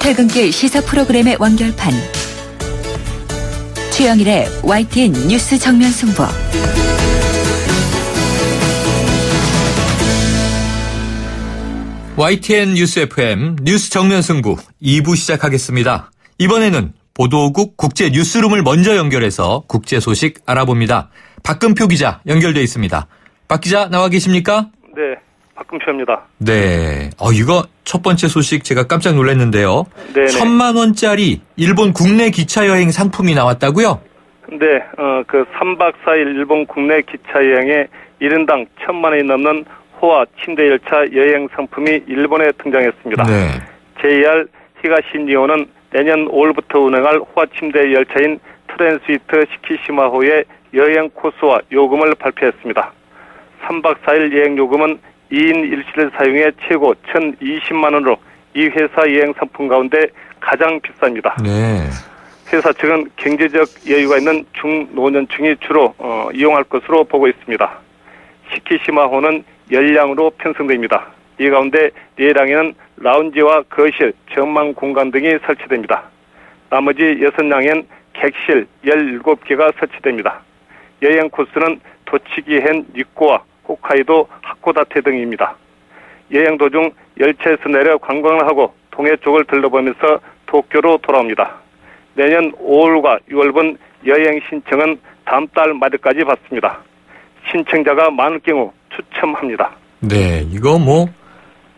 퇴근길 시사 프로그램의 완결판. 최영일의 YTN 뉴스 정면 승부. YTN 뉴스 FM 뉴스 정면 승부 2부 시작하겠습니다. 이번에는 보도국 국제 뉴스룸을 먼저 연결해서 국제 소식 알아봅니다. 박금표 기자 연결돼 있습니다. 박 기자 나와 계십니까? 네, 박금표입니다. 네, 이거 첫 번째 소식 제가 깜짝 놀랐는데요. 네네. 1,000만 원짜리 일본 국내 기차 여행 상품이 나왔다고요? 네, 그 3박 4일 일본 국내 기차 여행에 1인당 1,000만 원이 넘는 호화 침대 열차 여행 상품이 일본에 등장했습니다. 네. JR 히가시니오는 내년 5월부터 운행할 호화 침대 열차인 트랜스위트 시키시마호의 여행 코스와 요금을 발표했습니다. 3박 4일 여행 요금은 2인 1실을 사용해 최고 1,020만 원으로 이 회사 여행 상품 가운데 가장 비쌉니다. 네. 회사 측은 경제적 여유가 있는 중노년층이 주로 이용할 것으로 보고 있습니다. 시키시마호는 열량으로 편성됩니다. 이 가운데 4량에는 라운지와 거실, 전망 공간 등이 설치됩니다. 나머지 6량엔 객실 17개가 설치됩니다. 여행 코스는 도치기현 니코와 홋카이도 하코다테 등입니다. 여행 도중 열차에서 내려 관광을 하고 동해 쪽을 둘러보면서 도쿄로 돌아옵니다. 내년 5월과 6월분 여행 신청은 다음 달 말까지 받습니다. 신청자가 많을 경우 추첨합니다. 네, 이거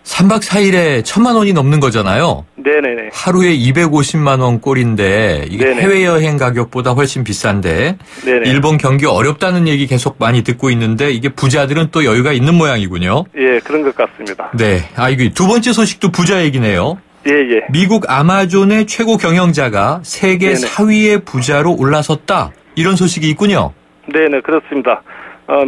3박 4일에 1,000만 원이 넘는 거잖아요. 네네네. 하루에 250만 원 꼴인데 이게 네네. 해외여행 가격보다 훨씬 비싼데 네네. 일본 경기 어렵다는 얘기 계속 많이 듣고 있는데 이게 부자들은 또 여유가 있는 모양이군요. 예, 그런 것 같습니다. 네, 이거 두 번째 소식도 부자 얘기네요. 예. 미국 아마존의 최고 경영자가 세계 네네. 4위의 부자로 올라섰다. 이런 소식이 있군요. 네네, 그렇습니다.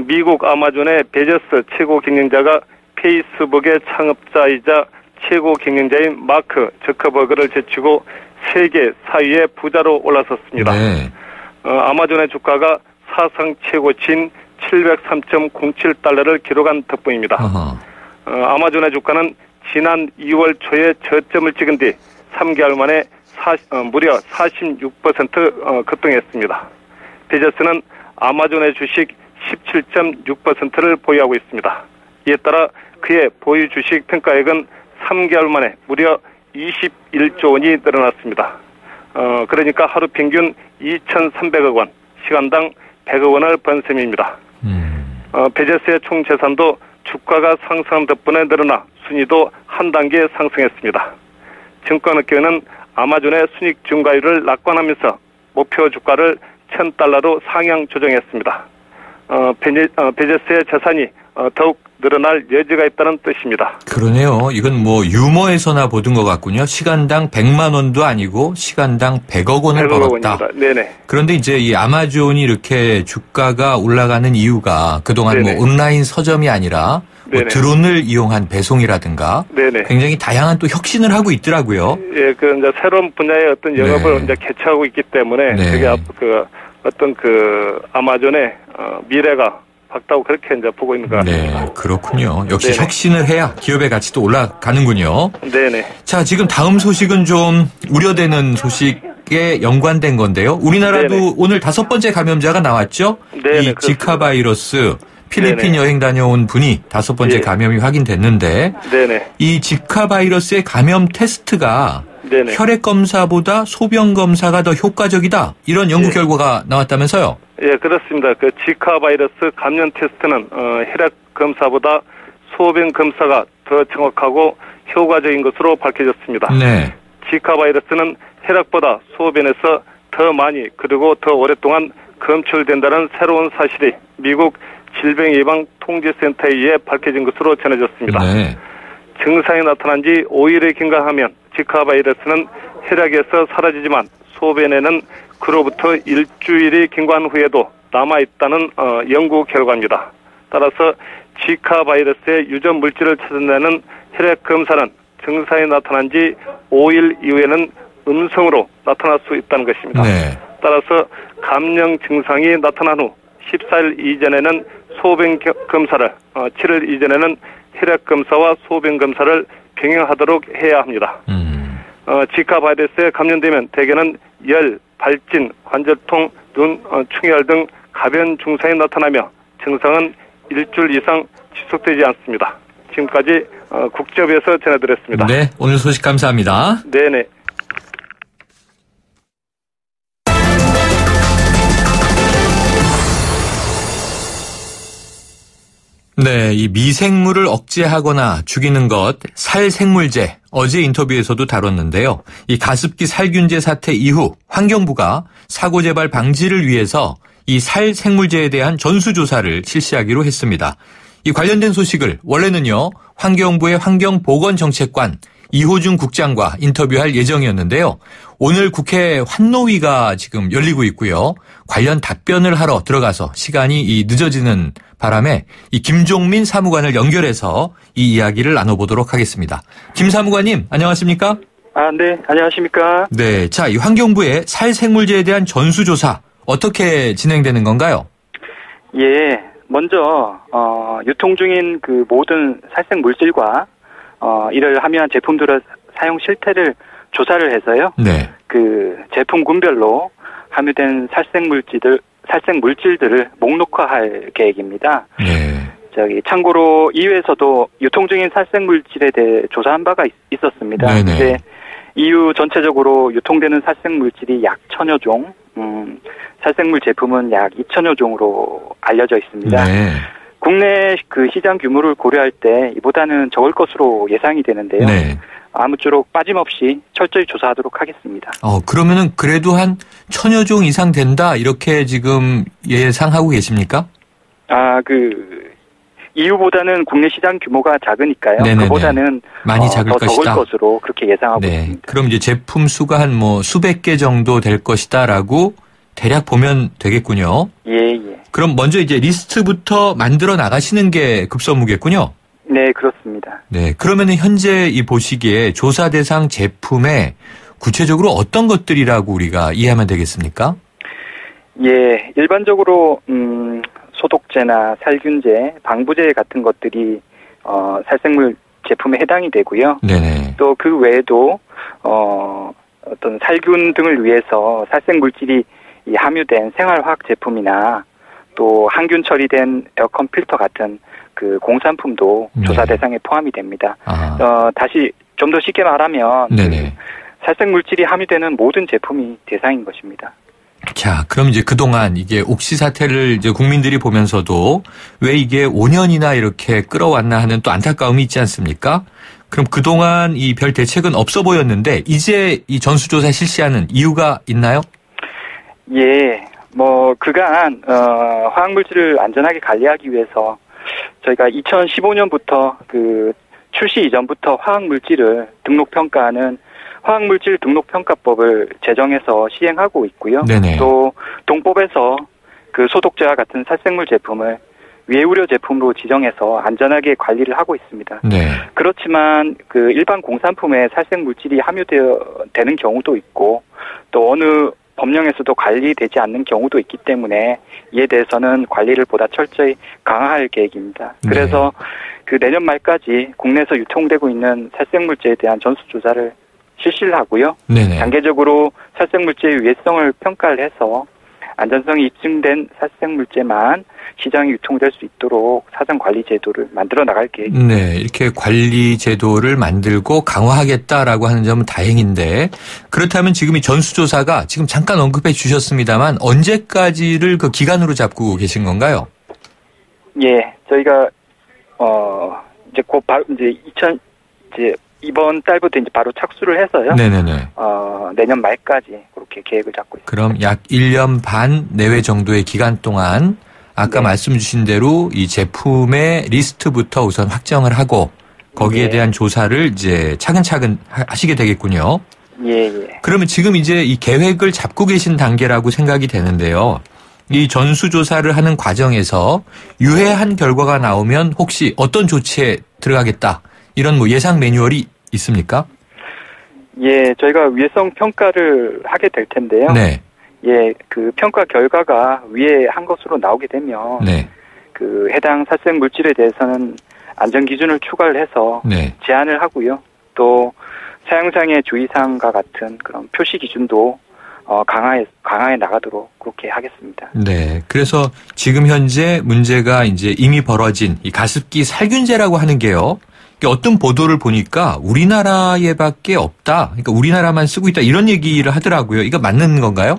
미국 아마존의 베조스 최고 경영자가 페이스북의 창업자이자 최고 경영자인 마크 저커버그를 제치고 세계 4위의 부자로 올라섰습니다. 네. 아마존의 주가가 사상 최고치인 703.07달러를 기록한 덕분입니다. 아마존의 주가는 지난 2월 초에 저점을 찍은 뒤 3개월 만에 무려 46% 급등했습니다. 베조스는 아마존의 주식 17.6%를 보유하고 있습니다. 이에 따라 그의 보유 주식 평가액은 3개월 만에 무려 21조 원이 늘어났습니다. 그러니까 하루 평균 2,300억 원, 시간당 100억 원을 번 셈입니다. 베조스의 총 재산도 주가가 상승한 덕분에 늘어나 순위도 한 단계 상승했습니다. 증권업계는 아마존의 순이익 증가율을 낙관하면서 목표 주가를 1,000달러로 상향 조정했습니다. 베조스의 재산이 더욱 늘어날 여지가 있다는 뜻입니다. 그러네요. 이건 유머에서나 보던 것 같군요. 시간당 100만 원도 아니고 시간당 100억 원을 벌었다. 원입니다. 네네. 그런데 이제 이 아마존이 이렇게 주가가 올라가는 이유가 그동안 온라인 서점이 아니라 드론을 이용한 배송이라든가 네네. 굉장히 다양한 또 혁신을 하고 있더라고요. 예, 이제 새로운 분야의 어떤 영업을 이제 개최하고 있기 때문에 그게 어떤 아마존의 미래가 밝다고 그렇게 이제 보고 있는 것 같습니다. 네, 그렇군요. 역시 혁신을 해야 기업의 가치도 올라가는군요. 네네. 자, 지금 다음 소식은 좀 우려되는 소식에 연관된 건데요. 우리나라도 오늘 5번째 감염자가 나왔죠? 네네, 이 지카 바이러스 필리핀 여행 다녀온 분이 5번째 감염이 확인됐는데 이 지카 바이러스의 감염 테스트가 혈액 검사보다 소변 검사가 더 효과적이다. 이런 연구 결과가 나왔다면서요? 예, 그렇습니다. 그 지카 바이러스 감염 테스트는 혈액 검사보다 소변 검사가 더 정확하고 효과적인 것으로 밝혀졌습니다. 네. 지카 바이러스는 혈액보다 소변에서 더 많이 그리고 더 오랫동안 검출된다는 새로운 사실이 미국 질병예방통제센터에 의해 밝혀진 것으로 전해졌습니다. 네. 증상이 나타난 지 5일에 경과하면 지카 바이러스는 혈액에서 사라지지만 소변에는 그로부터 일주일이 경과한 후에도 남아있다는 연구 결과입니다. 따라서 지카 바이러스의 유전 물질을 찾아내는 혈액 검사는 증상이 나타난 지 5일 이후에는 음성으로 나타날 수 있다는 것입니다. 네. 따라서 감염 증상이 나타난 후 14일 이전에는 소변 검사를, 7일 이전에는 혈액 검사와 소변 검사를 병행하도록 해야 합니다. 지카 바이러스에 감염되면 대개는 열, 발진, 관절통, 눈, 충혈 등 가벼운 증상이 나타나며 증상은 일주일 이상 지속되지 않습니다. 지금까지 국제부에서 전해드렸습니다. 네, 오늘 소식 감사합니다. 네네. 네, 이 미생물을 억제하거나 죽이는 것, 살생물제, 어제 인터뷰에서도 다뤘는데요. 이 가습기 살균제 사태 이후 환경부가 사고 재발 방지를 위해서 이 살생물제에 대한 전수조사를 실시하기로 했습니다. 이 관련된 소식을 원래는요, 환경부의 환경보건정책관 이호준 국장과 인터뷰할 예정이었는데요. 오늘 국회 환노위가 지금 열리고 있고요. 관련 답변을 하러 들어가서 시간이 늦어지는 바람에 이 김종민 사무관을 연결해서 이 이야기를 나눠보도록 하겠습니다. 김 사무관님, 안녕하십니까? 네, 안녕하십니까? 네, 자, 이 환경부의 살생물제에 대한 전수조사 어떻게 진행되는 건가요? 예, 먼저 유통 중인 그 모든 살생 물질과 이를 함유한 제품들의 사용 실태를 조사를 해서요. 네. 그 제품군별로 함유된 살생 물질들을 목록화할 계획입니다. 네. 참고로 이후에서도 유통 중인 살생 물질에 대해 조사한 바가 있었습니다. 그런데 이후 전체적으로 유통되는 살생 물질이 약 1000여 종, 살생물 제품은 약 2000여 종으로 알려져 있습니다. 네. 국내 그 시장 규모를 고려할 때 이보다는 적을 것으로 예상이 되는데요. 네. 아무쪼록 빠짐없이 철저히 조사하도록 하겠습니다. 그러면은 그래도 한 1000여 종 이상 된다 이렇게 지금 예상하고 계십니까? 이후보다는 국내 시장 규모가 작으니까요. 네네네. 그보다는 많이 작을 더 것이다. 적을 것으로 그렇게 예상하고 있습니다. 그럼 이제 제품 수가 한 수백 개 정도 될 것이다라고 대략 보면 되겠군요. 예. 그럼 먼저 이제 리스트부터 만들어 나가시는 게 급선무겠군요. 네, 그렇습니다. 네, 그러면은 현재 이 보시기에 조사 대상 제품에 구체적으로 어떤 것들이라고 우리가 이해하면 되겠습니까? 예, 일반적으로 소독제나 살균제, 방부제 같은 것들이 살생물 제품에 해당이 되고요. 네네. 또 그 외에도 어떤 살균 등을 위해서 살생 물질이 함유된 생활화학 제품이나 또 항균 처리된 에어컨 필터 같은 그 공산품도 조사 대상에 포함이 됩니다. 다시 좀 더 쉽게 말하면 살생 물질이 함유되는 모든 제품이 대상인 것입니다. 자, 그럼 이제 그동안 이게 옥시 사태를 이제 국민들이 보면서도 왜 이게 5년이나 이렇게 끌어왔나 하는 또 안타까움이 있지 않습니까? 그럼 그동안 이 별 대책은 없어 보였는데 이제 이 전수조사 실시하는 이유가 있나요? 예, 그간 화학물질을 안전하게 관리하기 위해서 저희가 2015년부터 그 출시 이전부터 화학물질을 등록평가하는 화학물질 등록평가법을 제정해서 시행하고 있고요. 네네. 또 동법에서 그 소독제와 같은 살생물 제품을 위해우려 제품으로 지정해서 안전하게 관리를 하고 있습니다. 네. 그렇지만 그 일반 공산품에 살생물질이 함유되는 경우도 있고 또 어느 법령에서도 관리되지 않는 경우도 있기 때문에 이에 대해서는 관리를 보다 철저히 강화할 계획입니다. 그래서 그 내년 말까지 국내에서 유통되고 있는 살생물제에 대한 전수조사를 실시를 하고요. 네네. 단계적으로 살생물제의 유해성을 평가를 해서 안전성이 입증된 살생물제만 시장에 유통될 수 있도록 사전 관리 제도를 만들어 나갈 계획입니다. 네, 이렇게 관리 제도를 만들고 강화하겠다라고 하는 점은 다행인데 그렇다면 지금 이 전수조사가 지금 잠깐 언급해 주셨습니다만 언제까지를 그 기간으로 잡고 계신 건가요? 예, 저희가 이제 곧 바로 이번 달부터 이제 바로 착수를 해서요. 네네네. 내년 말까지 그렇게 계획을 잡고 있습니다. 그럼 약 1년 반 내외 정도의 기간 동안 아까 말씀 주신 대로 이 제품의 리스트부터 우선 확정을 하고 거기에 대한 조사를 이제 차근차근 하시게 되겠군요. 예. 그러면 지금 이제 이 계획을 잡고 계신 단계라고 생각이 되는데요. 이 전수조사를 하는 과정에서 유해한 결과가 나오면 혹시 어떤 조치에 들어가겠다. 이런 예상 매뉴얼이 있습니까? 예, 저희가 위해성 평가를 하게 될 텐데요. 네. 예, 그 평가 결과가 위해한 것으로 나오게 되면 그 해당 살생 물질에 대해서는 안전 기준을 추가를 해서 제한을 하고요. 또 사용상의 주의사항과 같은 그런 표시 기준도 강화해 나가도록 그렇게 하겠습니다. 네. 그래서 지금 현재 문제가 이제 이미 벌어진 이 가습기 살균제라고 하는 게요. 어떤 보도를 보니까 우리나라에밖에 없다. 그러니까 우리나라만 쓰고 있다. 이런 얘기를 하더라고요. 이거 맞는 건가요?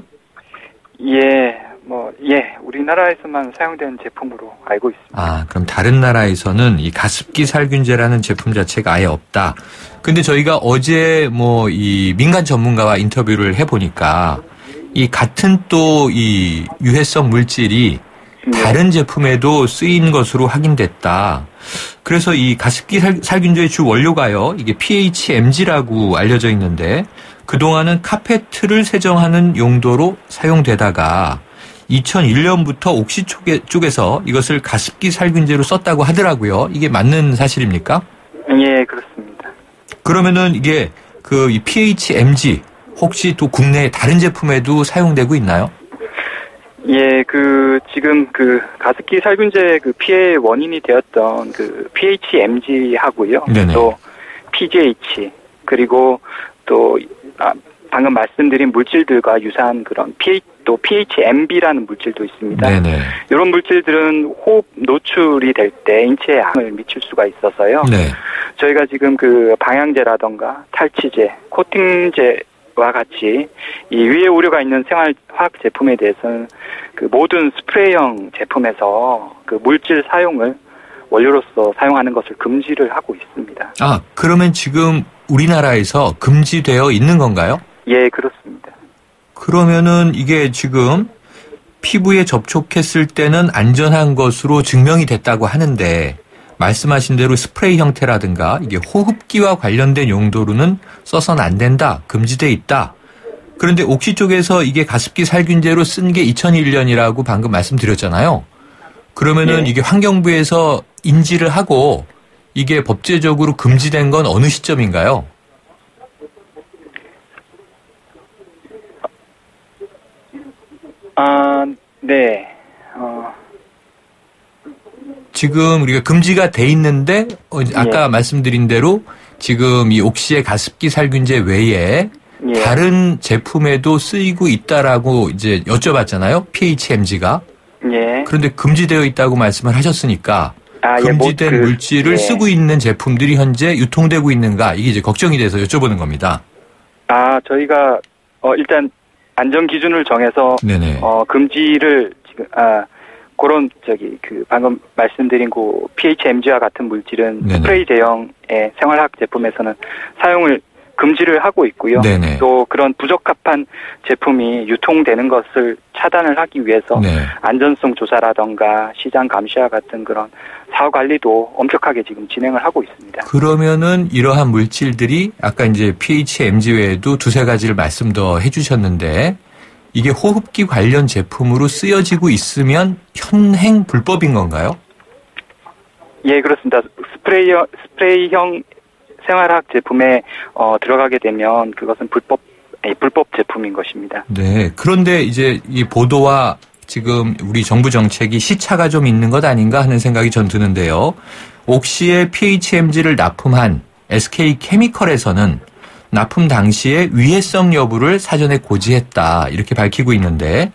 우리나라에서만 사용되는 제품으로 알고 있습니다. 아, 그럼 다른 나라에서는 이 가습기 살균제라는 제품 자체가 아예 없다. 근데 저희가 어제 이 민간 전문가와 인터뷰를 해보니까 이 같은 또 이 유해성 물질이 다른 제품에도 쓰인 것으로 확인됐다. 그래서 이 가습기 살균제의 주 원료가요, 이게 PHMG라고 알려져 있는데 그동안은 카페트를 세정하는 용도로 사용되다가 2001년부터 옥시 쪽에서 이것을 가습기 살균제로 썼다고 하더라고요. 이게 맞는 사실입니까? 예, 그렇습니다. 그러면은 이게 이 PHMG 혹시 또 국내 다른 제품에도 사용되고 있나요? 예, 지금 가습기 살균제 피해 원인이 되었던 PHMG 하고요. 네네. 또 PGH 그리고 또 방금 말씀드린 물질들과 유사한 그런 또 PHMB라는 물질도 있습니다. 네네. 이런 물질들은 호흡 노출이 될 때 인체에 영향을 미칠 수가 있어서요. 네. 저희가 지금 방향제라던가 탈취제, 코팅제와 같이 이 위에 우려가 있는 생활화학 제품에 대해서는 모든 스프레이형 제품에서 물질 사용을 원료로서 사용하는 것을 금지를 하고 있습니다. 아, 그러면 지금 우리나라에서 금지되어 있는 건가요? 예, 그렇습니다. 그러면은 이게 지금 피부에 접촉했을 때는 안전한 것으로 증명이 됐다고 하는데 말씀하신 대로 스프레이 형태라든가 이게 호흡기와 관련된 용도로는 써서는 안 된다, 금지돼 있다. 그런데 옥시 쪽에서 이게 가습기 살균제로 쓴 게 2001년이라고 방금 말씀드렸잖아요. 그러면은 이게 환경부에서 인지를 하고 이게 법제적으로 금지된 건 어느 시점인가요? 네. 지금 우리가 금지가 돼 있는데 아까 말씀드린 대로 지금 이 옥시의 가습기 살균제 외에 다른 제품에도 쓰이고 있다라고 이제 여쭤봤잖아요. PHMG가. 예. 그런데 금지되어 있다고 말씀을 하셨으니까 금지된 물질을 쓰고 있는 제품들이 현재 유통되고 있는가 이게 이제 걱정이 돼서 여쭤보는 겁니다. 저희가 일단 안전 기준을 정해서 네네. 금지를 지금 그런 방금 말씀드린 PHMG와 같은 물질은 네네. 스프레이 제형의 생활화학 제품에서는 사용을 금지를 하고 있고요. 네네. 또 그런 부적합한 제품이 유통되는 것을 차단을 하기 위해서 안전성 조사라던가 시장 감시와 같은 그런 사후 관리도 엄격하게 지금 진행을 하고 있습니다. 그러면은 이러한 물질들이 아까 이제 PHMG 외에도 두세 가지를 말씀 더 해주셨는데 이게 호흡기 관련 제품으로 쓰여지고 있으면 현행 불법인 건가요? 예, 그렇습니다. 스프레이형 생활화학 제품에 들어가게 되면 그것은 불법 제품인 것입니다. 네. 그런데 이제 이 보도와 지금 우리 정부 정책이 시차가 좀 있는 것 아닌가 하는 생각이 전 드는데요. 옥시의 PHMG를 납품한 SK케미컬에서는 납품 당시에 위해성 여부를 사전에 고지했다 이렇게 밝히고 있는데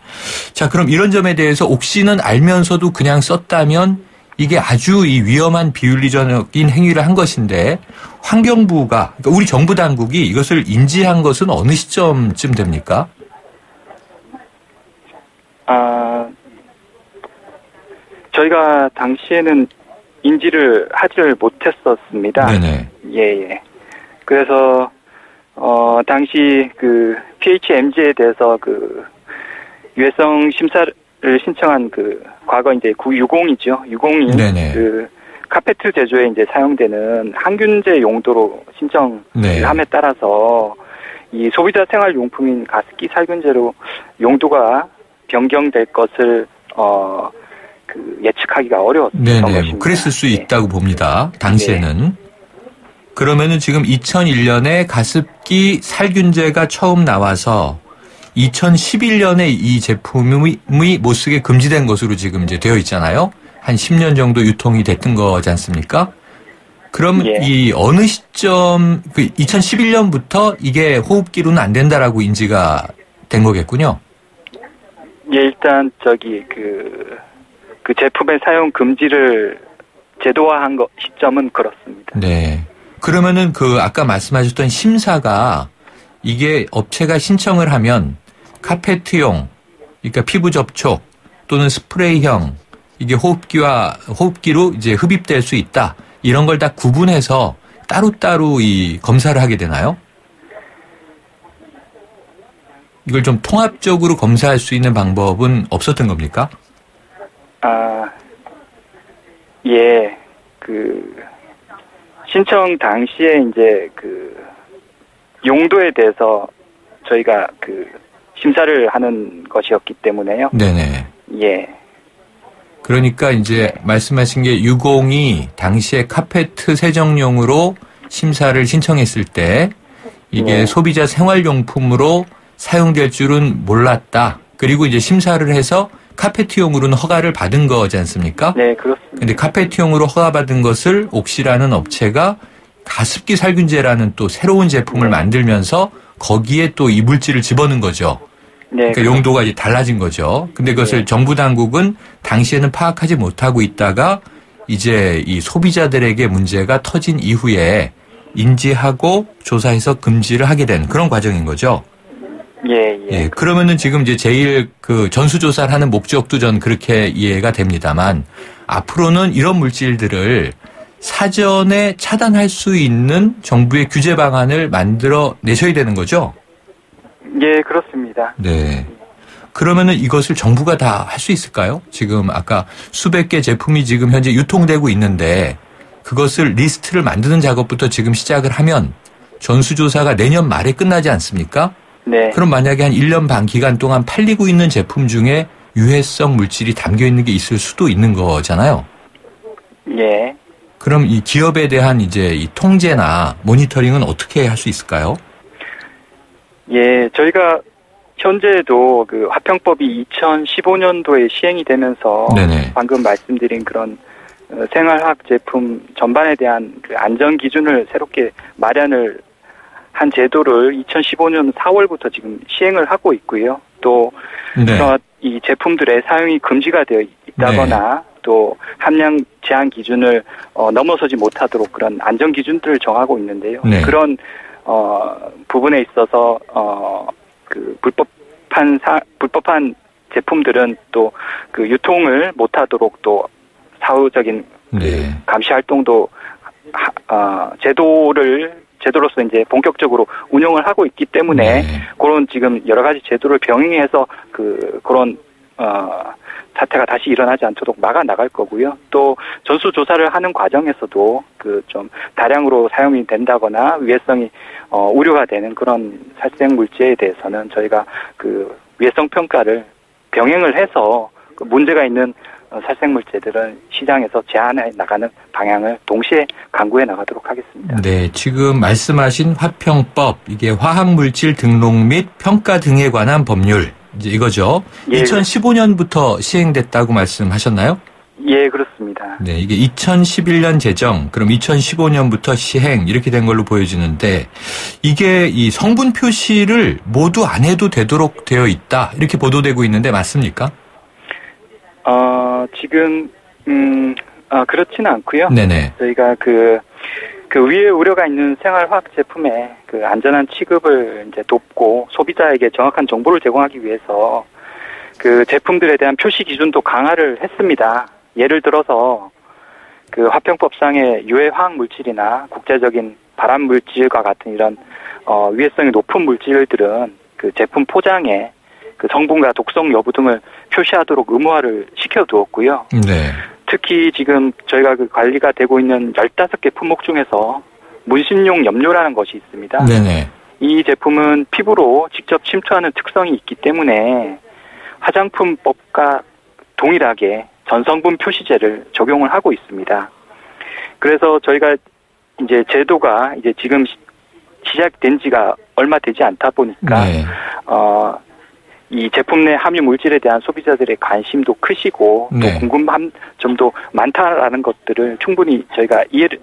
자 그럼 이런 점에 대해서 옥시는 알면서도 그냥 썼다면 이게 아주 이 위험한 비윤리적인 행위를 한 것인데 환경부가 그러니까 우리 정부 당국이 이것을 인지한 것은 어느 시점쯤 됩니까? 저희가 당시에는 인지를 하지를 못했었습니다. 네네. 예. 그래서 당시 PHMG에 대해서 유해성 심사를 신청한 과거 이제 960이죠. 601 네네. 카페트 제조에 이제 사용되는 항균제 용도로 신청을 함에 따라서 이 소비자 생활 용품인 가습기 살균제로 용도가 변경될 것을 예측하기가 어려웠던 것입니다. 그랬을 수 있다고 봅니다. 당시에는. 그러면은 지금 2001년에 가습기 살균제가 처음 나와서 2011년에 이 제품이 못 쓰게 금지된 것으로 지금 이제 되어 있잖아요. 한 10년 정도 유통이 됐던 거지 않습니까? 그럼 예. 이 어느 시점, 2011년부터 이게 호흡기로는 안 된다라고 인지가 된 거겠군요. 예, 일단 그 제품의 사용 금지를 제도화한 시점은 그렇습니다. 네. 그러면은 아까 말씀하셨던 심사가 이게 업체가 신청을 하면 카페트용, 그러니까 피부 접촉 또는 스프레이형 이게 호흡기로 이제 흡입될 수 있다. 이런 걸 다 구분해서 따로따로 이 검사를 하게 되나요? 이걸 좀 통합적으로 검사할 수 있는 방법은 없었던 겁니까? 예. 신청 당시에 이제 용도에 대해서 저희가 심사를 하는 것이었기 때문에요. 네네. 예. 그러니까 이제 말씀하신 게 유공이 당시에 카페트 세정용으로 심사를 신청했을 때 이게 소비자 생활용품으로 사용될 줄은 몰랐다. 그리고 이제 심사를 해서 카페트용으로는 허가를 받은 거지 않습니까? 네, 그렇습니다. 근데 카페트용으로 허가받은 것을 옥시라는 업체가 가습기 살균제라는 또 새로운 제품을 만들면서 거기에 또 이 물질을 집어넣은 거죠. 네, 그러니까 용도가 이제 달라진 거죠. 근데 그것을 정부 당국은 당시에는 파악하지 못하고 있다가 이제 이 소비자들에게 문제가 터진 이후에 인지하고 조사해서 금지를 하게 된 그런 과정인 거죠. 예. 그러면은 지금 이제 제일 전수조사를 하는 목적도 전 그렇게 이해가 됩니다만 앞으로는 이런 물질들을 사전에 차단할 수 있는 정부의 규제 방안을 만들어 내셔야 되는 거죠? 예, 그렇습니다. 네. 그러면은 이것을 정부가 다 할 수 있을까요? 지금 아까 수백 개 제품이 지금 현재 유통되고 있는데 그것을 리스트를 만드는 작업부터 지금 시작을 하면 전수조사가 내년 말에 끝나지 않습니까? 네. 그럼 만약에 한 1년 반 기간 동안 팔리고 있는 제품 중에 유해성 물질이 담겨 있는 게 있을 수도 있는 거잖아요. 예. 그럼 이 기업에 대한 이제 이 통제나 모니터링은 어떻게 할 수 있을까요? 예, 저희가 현재도 화평법이 2015년도에 시행이 되면서 네네. 방금 말씀드린 그런 생활화학 제품 전반에 대한 안전 기준을 새롭게 마련을 한 제도를 2015년 4월부터 지금 시행을 하고 있고요. 또 이 제품들의 사용이 금지가 되어 있다거나 또 함량 제한 기준을 넘어서지 못하도록 그런 안전 기준들을 정하고 있는데요. 그런 부분에 있어서 불법한 제품들은 또 유통을 못하도록 또 사후적인 감시 활동도 제도로서 이제 본격적으로 운영을 하고 있기 때문에 그런 지금 여러 가지 제도를 병행해서 그런 사태가 다시 일어나지 않도록 막아 나갈 거고요. 또 전수조사를 하는 과정에서도 좀 다량으로 사용이 된다거나 위해성이 우려가 되는 그런 살생 물질에 대해서는 저희가 위해성 평가를 병행을 해서 문제가 있는 살생 물질들은 시장에서 제한해 나가는 방향을 동시에 강구해 나가도록 하겠습니다. 네, 지금 말씀하신 화평법, 이게 화학물질 등록 및 평가 등에 관한 법률, 이제 이거죠. 예. 2015년부터 시행됐다고 말씀하셨나요? 예, 그렇습니다. 네, 이게 2011년 제정, 그럼 2015년부터 시행 이렇게 된 걸로 보여지는데 이게 이 성분 표시를 모두 안 해도 되도록 되어 있다 이렇게 보도되고 있는데 맞습니까? 지금 그렇지는 않고요. 네네. 저희가 그 위에 우려가 있는 생활화학 제품의 안전한 취급을 이제 돕고 소비자에게 정확한 정보를 제공하기 위해서 제품들에 대한 표시 기준도 강화를 했습니다. 예를 들어서 화평법상의 유해 화학 물질이나 국제적인 발암 물질과 같은 이런 위해성이 높은 물질들은 제품 포장에 성분과 독성 여부 등을 표시하도록 의무화를 시켜두었고요. 네. 특히 지금 저희가 관리가 되고 있는 15개 품목 중에서 문신용 염료라는 것이 있습니다. 네네. 이 제품은 피부로 직접 침투하는 특성이 있기 때문에 화장품법과 동일하게 전성분 표시제를 적용을 하고 있습니다. 그래서 저희가 이제 제도가 이제 지금 시작된 지가 얼마 되지 않다 보니까 이 제품 내 함유 물질에 대한 소비자들의 관심도 크시고 또 궁금한 점도 많다라는 것들을 충분히 저희가 이해를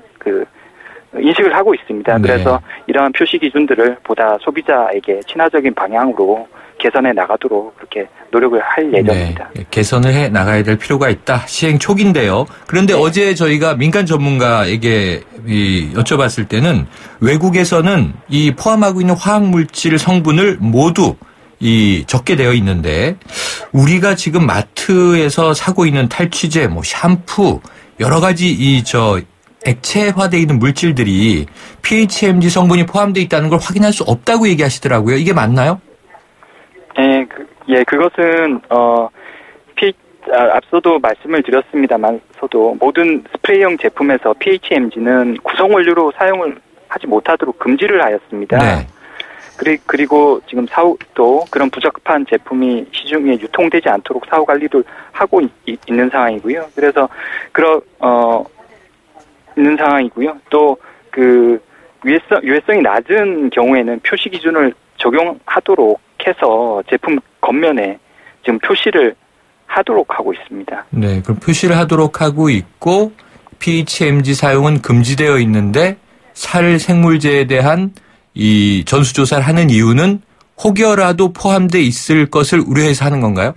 인식을 하고 있습니다. 네. 그래서 이러한 표시 기준들을 보다 소비자에게 친화적인 방향으로 개선해 나가도록 그렇게 노력을 할 예정입니다. 네. 개선을 해 나가야 될 필요가 있다. 시행 초기인데요. 그런데 어제 저희가 민간 전문가에게 여쭤봤을 때는 외국에서는 이 포함하고 있는 화학물질 성분을 모두 적게 되어 있는데 우리가 지금 마트에서 사고 있는 탈취제, 샴푸 여러 가지 액체화되어 있는 물질들이 PHMG 성분이 포함되어 있다는 걸 확인할 수 없다고 얘기하시더라고요. 이게 맞나요? 그것은 앞서도 말씀을 드렸습니다만서도 모든 스프레이형 제품에서 PHMG는 구성 원료로 사용을 하지 못하도록 금지를 하였습니다. 네. 그리고 지금 사후도 그런 부적합한 제품이 시중에 유통되지 않도록 사후 관리도 하고 있는 상황이고요. 그래서 있는 상황이고요. 또 유해성이 낮은 경우에는 표시 기준을 적용하도록 해서 제품 겉면에 지금 표시를 하도록 하고 있습니다. 네, 그럼 표시를 하도록 하고 있고 PHMG 사용은 금지되어 있는데 살 생물제에 대한 이 전수조사를 하는 이유는 혹여라도 포함되어 있을 것을 우려해서 하는 건가요?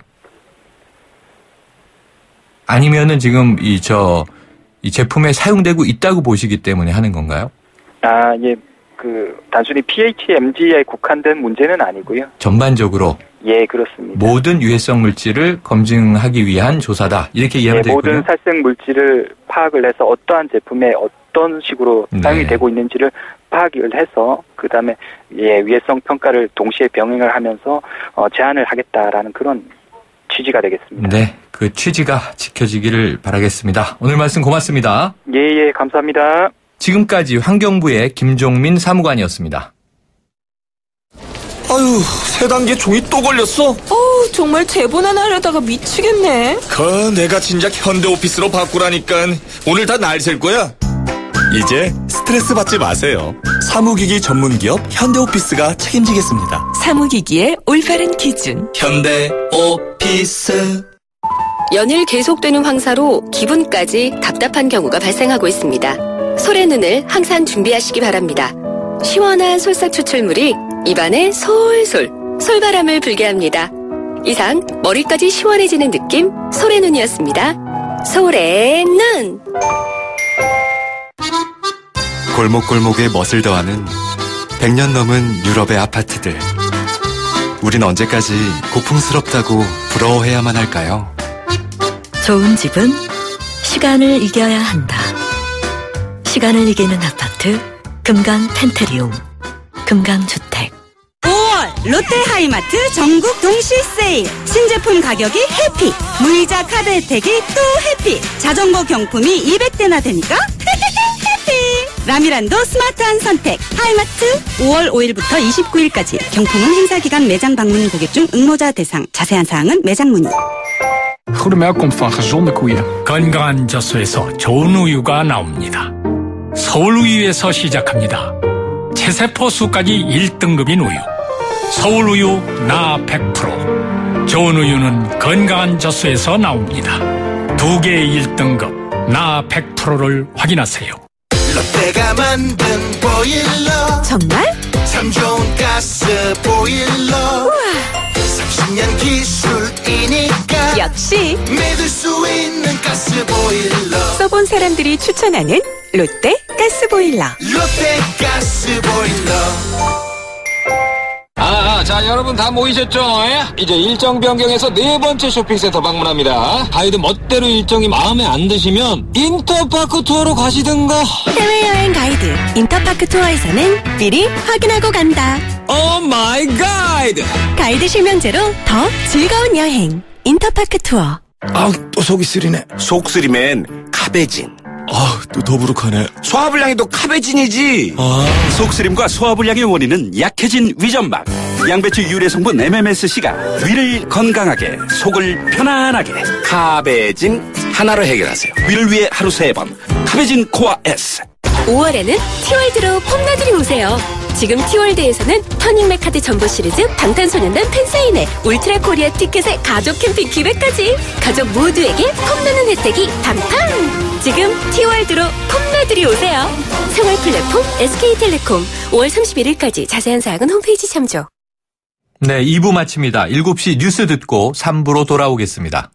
아니면은 지금 이 제품에 사용되고 있다고 보시기 때문에 하는 건가요? 단순히 PHMG에 국한된 문제는 아니고요. 전반적으로? 예, 그렇습니다. 모든 유해성 물질을 검증하기 위한 조사다. 이렇게 이해하면 되겠군요. 모든 살생 물질을 파악을 해서 어떠한 제품에 어떤 식으로 사용이 되고 있는지를 파악을 해서 그다음에 위해성 평가를 동시에 병행을 하면서 제한을 하겠다라는 그런 취지가 되겠습니다. 네, 그 취지가 지켜지기를 바라겠습니다. 오늘 말씀 고맙습니다. 예, 감사합니다. 지금까지 환경부의 김종민 사무관이었습니다. 아유, 세 단계 종이 또 걸렸어? 정말 대본 하나 하려다가 미치겠네. 내가 진작 현대오피스로 바꾸라니까. 오늘 다 날 셀 거야. 이제 스트레스 받지 마세요. 사무기기 전문기업 현대오피스가 책임지겠습니다. 사무기기의 올바른 기준 현대오피스. 연일 계속되는 황사로 기분까지 답답한 경우가 발생하고 있습니다. 솔의 눈을 항상 준비하시기 바랍니다. 시원한 솔싹 추출물이 입안에 솔솔 솔바람을 불게 합니다. 이상 머리까지 시원해지는 느낌 솔의 눈이었습니다. 솔의 눈. 골목골목에 멋을 더하는 100년 넘은 유럽의 아파트들. 우린 언제까지 고풍스럽다고 부러워해야만 할까요? 좋은 집은 시간을 이겨야 한다. 시간을 이기는 아파트 금강 펜트리움 금강주택. 5월 롯데하이마트 전국 동시 세일. 신제품 가격이 해피. 무이자 카드 혜택이 또 해피. 자전거 경품이 200대나 되니까 해피. 라미란도 스마트한 선택. 하이마트 5월 5일부터 29일까지. 경품은 행사기간 매장 방문 고객 중 응모자 대상. 자세한 사항은 매장 문의. Goedemelk komt van gezonde koeien. 건강한 젖소에서 좋은 우유가 나옵니다. 서울우유에서 시작합니다. 체세포 수까지 1등급인 우유. 서울우유 나 100%. 좋은 우유는 건강한 젖소에서 나옵니다. 2개의 1등급 나 100%를 확인하세요. 롯데가 만든 보일러. 정말? 참 좋은 가스 보일러. 우와. 30년 기술이니까 역시 믿을 수 있는 가스 보일러. 써본 사람들이 추천하는 롯데 가스보일러. 롯데 가스보일러. 자, 여러분 다 모이셨죠? 이제 일정 변경해서 4번째 쇼핑센터 방문합니다. 가이드 멋대로 일정이 마음에 안 드시면 인터파크 투어로 가시든가. 해외여행 가이드 인터파크 투어에서는 미리 확인하고 간다. 오 마이 가이드. 가이드 실명제로 더 즐거운 여행. 인터파크 투어. 또 속이 쓰리네. 속 쓰리면 카베진. 또 더부룩하네. 소화불량이 또 카베진이지. 속쓰림과 소화불량의 원인은 약해진 위점막. 양배추 유래 성분 MMSC가 위를 건강하게, 속을 편안하게. 카베진 하나로 해결하세요. 위를 위해 하루 3번. 카베진 코아 S. 5월에는 티월드로 폼나들이 오세요. 지금 티월드에서는 터닝메카드 점보 시리즈, 방탄소년단 팬사인회, 울트라 코리아 티켓에 가족 캠핑 기획까지. 가족 모두에게 폼나는 혜택이 팡팡. 지금 티월드로 폼나들이 오세요. 생활 플랫폼 제품 SK텔레콤 5월 31일까지 자세한 사항은 홈페이지 참조. 네, 2부 마칩니다. 7시 뉴스 듣고 3부로 돌아오겠습니다.